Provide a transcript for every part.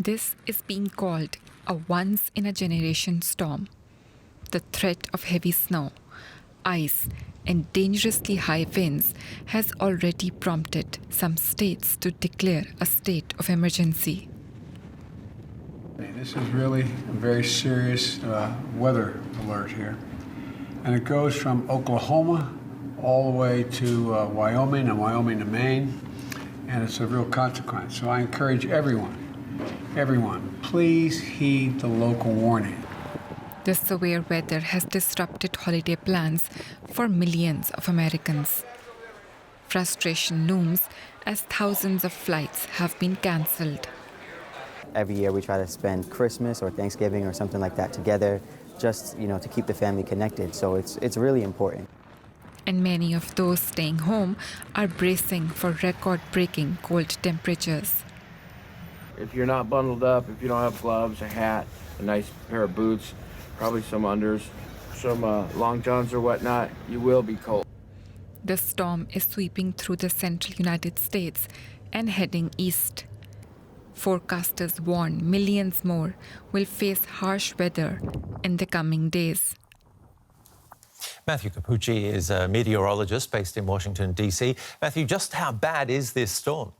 This is being called a once-in-a-generation storm. The threat of heavy snow, ice, and dangerously high winds has already prompted some states to declare a state of emergency. This is really a very serious weather alert here. And it goes from Oklahoma all the way to Wyoming and Wyoming to Maine. And it's a real consequence. So I encourage everyone, please heed the local warning. The severe weather has disrupted holiday plans for millions of Americans. Frustration looms as thousands of flights have been cancelled. Every year we try to spend Christmas or Thanksgiving or something like that together, just to keep the family connected. So it's really important. And many of those staying home are bracing for record-breaking cold temperatures. If you're not bundled up, if you don't have gloves, a hat, a nice pair of boots, probably some unders, some long johns or whatnot, you will be cold. The storm is sweeping through the central United States and heading east. Forecasters warn millions more will face harsh weather in the coming days. Matthew Capucci is a meteorologist based in Washington, D.C. Matthew, just how bad is this storm?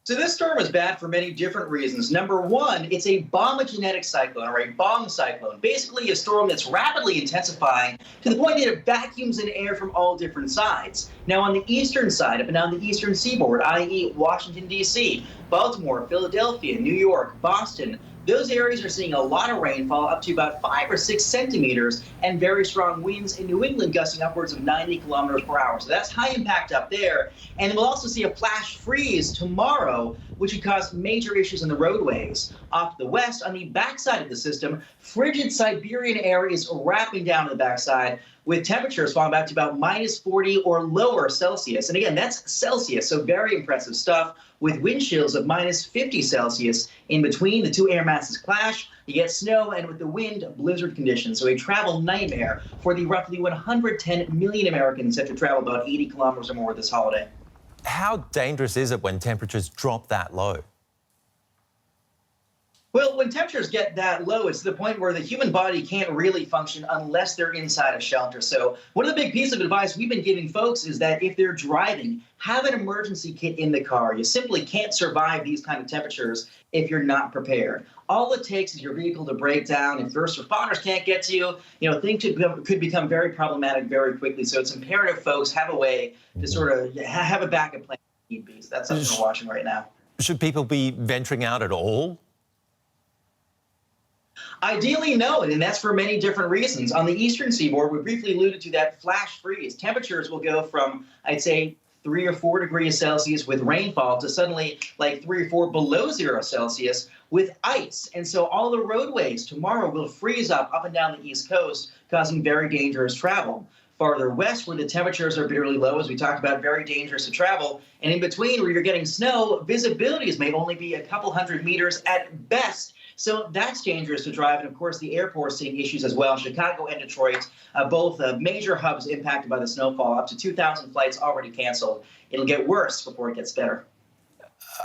So this storm is bad for many different reasons. Number one, it's a bombogenetic cyclone, or a bomb cyclone, basically a storm that's rapidly intensifying to the point that it vacuums in air from all different sides. Now on the eastern side, up and down the eastern seaboard, i.e. Washington, D.C., Baltimore, Philadelphia, New York, Boston, those areas are seeing a lot of rainfall, up to about 5 or 6 centimeters, and very strong winds in New England gusting upwards of 90 kilometers per hour. So that's high impact up there. And we'll also see a flash freeze tomorrow, which would cause major issues in the roadways. Off to the west, on the backside of the system, frigid Siberian air is wrapping down to the backside, with temperatures falling back to about minus 40 or lower Celsius. And again, that's Celsius, so very impressive stuff, with wind chills of minus 50 Celsius in between. The two air masses clash, you get snow, and with the wind, blizzard conditions. So a travel nightmare for the roughly 110 million Americans that have to travel about 80 kilometers or more this holiday. How dangerous is it when temperatures drop that low? Well, when temperatures get that low, it's to the point where the human body can't really function unless they're inside a shelter. So one of the big pieces of advice we've been giving folks is that if they're driving, have an emergency kit in the car. You simply can't survive these kind of temperatures if you're not prepared. All it takes is your vehicle to break down. If first responders can't get to you, things could become very problematic very quickly. So it's imperative folks have a way to sort of have a backup plan if need be. So that's something we're watching right now. Should people be venturing out at all? Ideally, no, and that's for many different reasons. On the eastern seaboard, we briefly alluded to that flash freeze. Temperatures will go from, I'd say, 3 or 4 degrees Celsius with rainfall to suddenly like 3 or 4 below 0 Celsius with ice. And so all the roadways tomorrow will freeze up and down the East Coast, causing very dangerous travel. Farther west, where the temperatures are bitterly low, as we talked about, very dangerous to travel. And in between, where you're getting snow, visibilities may only be a couple hundred meters at best. So that's dangerous to drive. And of course, the airport's seeing issues as well. Chicago and Detroit, both major hubs impacted by the snowfall, up to 2,000 flights already canceled. It'll get worse before it gets better.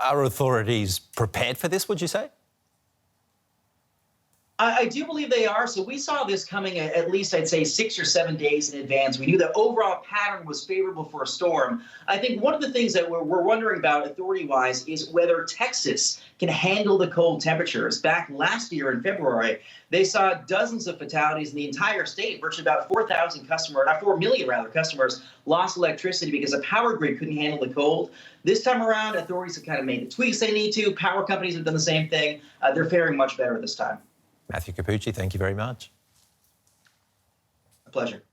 Are authorities prepared for this, would you say? I do believe they are. So we saw this coming at least, I'd say, 6 or 7 days in advance. We knew the overall pattern was favorable for a storm. I think one of the things that we're wondering about authority-wise is whether Texas can handle the cold temperatures. Back last year in February, they saw dozens of fatalities in the entire state. Virtually about 4 million customers lost electricity because the power grid couldn't handle the cold. This time around, authorities have kind of made the tweaks they need to. Power companies have done the same thing. They're faring much better this time. Matthew Capucci, thank you very much. A pleasure.